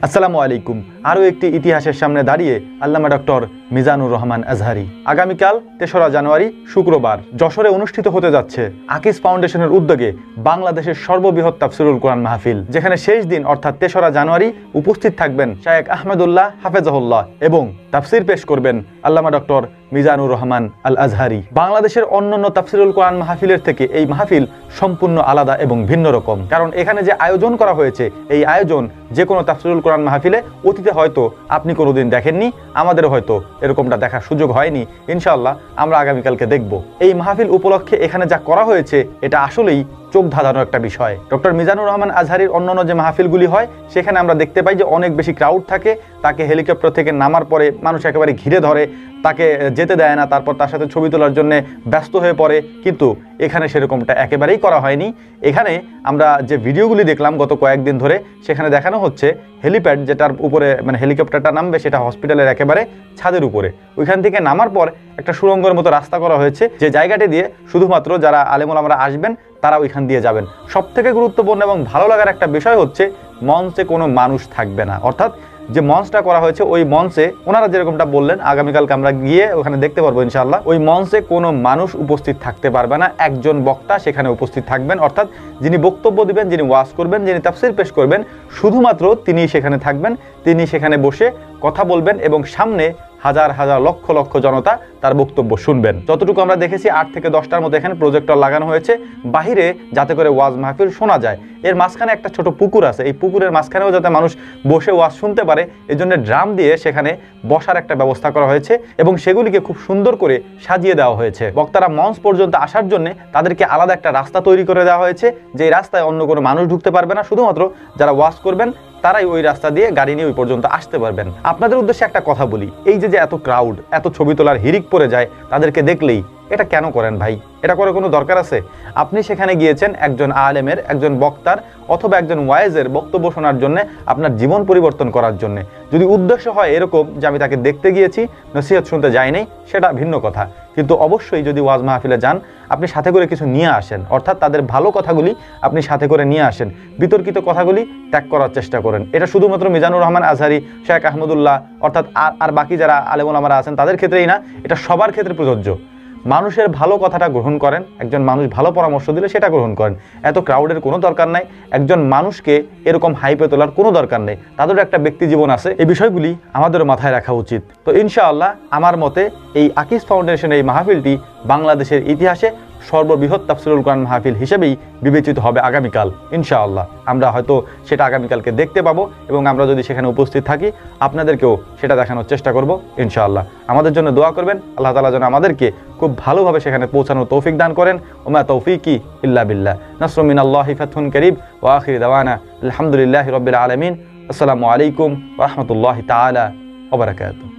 আসসালামু আলাইকুম। আরও একটি ইতিহাসের সামনে দাঁড়িয়ে আল্লামা ডক্টর মিজানুর রহমান আজহারী। আগামীকাল ৩রা জানুয়ারি শুক্রবার যশোরে অনুষ্ঠিত হতে যাচ্ছে আকিস ফাউন্ডেশনের উদ্যোগে বাংলাদেশের সর্ববৃহৎ তাফসিরুল কোরআন মাহফিল, যেখানে শেষ দিন অর্থাৎ ৩রা জানুয়ারি উপস্থিত থাকবেন শায়েখ আহমেদুল্লাহ হাফেজাহুল্লাহ এবং তাফসির পেশ করবেন আল্লামা ডক্টর মিজানুর রহমান আল আজহারী। বাংলাদেশের অন্যান্য তাফসিরুল কোরআন মাহফিলের থেকে এই মাহফিল সম্পূর্ণ আলাদা এবং ভিন্ন রকম, কারণ এখানে যে আয়োজন করা হয়েছে এই আয়োজন যে কোনো তাফসিরুল কোরআন মাহফিলে অতীতে হয়তো আপনি কোনোদিন দেখেননি, আমাদের হয়তো এরকমটা দেখার সুযোগ হয়নি। ইনশাআল্লাহ আমরা আগামীকালকে দেখব। এই মাহফিল উপলক্ষে এখানে যা করা হয়েছে এটা আসলেই চোখ ধাঁধানো একটা বিষয়। ডক্টর মিজানুর রহমান আজহারীর অন্যান্য যে মাহফিলগুলি হয় সেখানে আমরা দেখতে পাই যে অনেক বেশি ক্রাউড থাকে, তাকে হেলিকপ্টার থেকে নামার পরে মানুষ একেবারে ঘিরে ধরে, তাকে যেতে দেয় না, তারপর তার সাথে ছবি তোলার জন্য ব্যস্ত হয়ে পড়ে। কিন্তু এখানে সেরকমটা একেবারেই করা হয়নি। এখানে আমরা যে ভিডিওগুলি দেখলাম গত কয়েকদিন ধরে, সেখানে দেখানো হচ্ছে হেলিপ্যাড যেটার উপরে হেলিকপ্টারটা নামবে সেটা হসপিটালের একেবারে ছাদের উপরে। ওইখান থেকে নামার পর একটা সুড়ঙ্গের মতো রাস্তা করা হয়েছে, যে জায়গাটি দিয়ে শুধুমাত্র যারা আলেম ওলামারা আসবেন তারা ওইখান দিয়ে যাবেন। সবথেকে গুরুত্বপূর্ণ এবং ভালো লাগার একটা বিষয় হচ্ছে মঞ্চে কোনো মানুষ থাকবে না। অর্থাৎ যে মঞ্চটা করা হয়েছে ওই মঞ্চে ওনারা যেরকমটা বললেন, আগামীকালকে আমরা গিয়ে ওখানে দেখতে পারবো ইনশাআল্লাহ, ওই মঞ্চে কোনো মানুষ উপস্থিত থাকতে পারবে না। একজন বক্তা সেখানে উপস্থিত থাকবেন, অর্থাৎ যিনি বক্তব্য দিবেন, যিনি ওয়াজ করবেন, যিনি তাফসির পেশ করবেন, শুধুমাত্র তিনি সেখানে থাকবেন, তিনি সেখানে বসে কথা বলবেন এবং সামনে হাজার হাজার লক্ষ লক্ষ জনতা তার বক্তব্য শুনবেন। যতটুকু আমরা দেখেছি ৮ থেকে 10টার মতো এখানে প্রজেক্টর লাগানো হয়েছে বাহিরে, যাতে করে ওয়াজ মাহফিল শোনা যায়। এর মাঝখানে একটা ছোট পুকুর আছে, এই পুকুরের মাঝখানেও যাতে মানুষ বসে ওয়াজ শুনতে পারে এজন্য ড্রাম দিয়ে সেখানে বসার একটা ব্যবস্থা করা হয়েছে এবং সেগুলিকে খুব সুন্দর করে সাজিয়ে দেওয়া হয়েছে। বক্তারা মঞ্চ পর্যন্ত আসার জন্য তাদেরকে আলাদা একটা রাস্তা তৈরি করে দেওয়া হয়েছে, যে রাস্তায় অন্য কোনো মানুষ ঢুকতে পারবে না, শুধুমাত্র যারা ওয়াজ করবেন তারাই ওই রাস্তা দিয়ে গাড়ি নিয়ে ওই পর্যন্ত আসতে পারবেন। আপনাদের উদ্দেশ্যে একটা কথা বলি, এই যে এত ক্রাউড, এত ছবি তোলার হিরিক পড়ে যায় তাদেরকে দেখলেই, এটা কেন করেন ভাই? এটা করে কোনো দরকার আছে? আপনি সেখানে গিয়েছেন একজন আলেমের, একজন বক্তার অথবা একজন ওয়াইজের বক্তব্য শোনার জন্য, আপনার জীবন পরিবর্তন করার জন্য। যদি উদ্দেশ্য হয় এরকম যে আমি তাকে দেখতে গিয়েছি, নসিহত শুনতে যাই নাই, সেটা ভিন্ন কথা। কিন্তু অবশ্যই যদি ওয়াজ মাহফিলে যান আপনি সাথে করে কিছু নিয়ে আসেন, অর্থাৎ তাদের ভালো কথাগুলি আপনি সাথে করে নিয়ে আসেন, বিতর্কিত কথাগুলি ত্যাগ করার চেষ্টা করেন। এটা শুধুমাত্র মিজানুর রহমান আজহারী, শায়েখ আহমদুল্লাহ অর্থাৎ আর বাকি যারা আলেম ওলামারা আছেন তাদের ক্ষেত্রেই না, এটা সবার ক্ষেত্রে প্রযোজ্য। মানুষের ভালো কথাটা গ্রহণ করেন, একজন মানুষ ভালো পরামর্শ দিলে সেটা গ্রহণ করেন। এত ক্রাউডের কোনো দরকার নাই, একজন মানুষকে এরকম হাইপে তোলার কোনো দরকার নেই, তাদেরও একটা ব্যক্তি জীবন আছে, এই বিষয়গুলি আমাদেরও মাথায় রাখা উচিত। তো ইনশাআল্লাহ আমার মতে এই আকিস ফাউন্ডেশন এই মাহফিলটি বাংলাদেশের ইতিহাসে সর্ববৃহৎ তাফসিরুল কোরআন মাহফিল হিসেবেই বিবেচিত হবে আগামীকাল। ইনশাআল্লাহ আমরা হয়তো সেটা আগামীকালকে দেখতে পাবো এবং আমরা যদি সেখানে উপস্থিত থাকি আপনাদেরকেও সেটা দেখানোর চেষ্টা করব ইনশাআল্লাহ। আমাদের জন্য দোয়া করবেন, আল্লাহ তাআলা যেন আমাদেরকে খুব ভালোভাবে সেখানে পৌঁছানোর তৌফিক দান করেন। ওমা তৌফিকি ইল্লা বিল্লাহ। নাসরুম মিনাল্লাহি ফাতহুন কারীব ওয়া আখিরু দাওয়ানা আলহামদুলিল্লাহি রাব্বিল আলামিন। আসসালামু আলাইকুম ওয়া রাহমাতুল্লাহি তাআলা ওয়া বারাকাতুহু।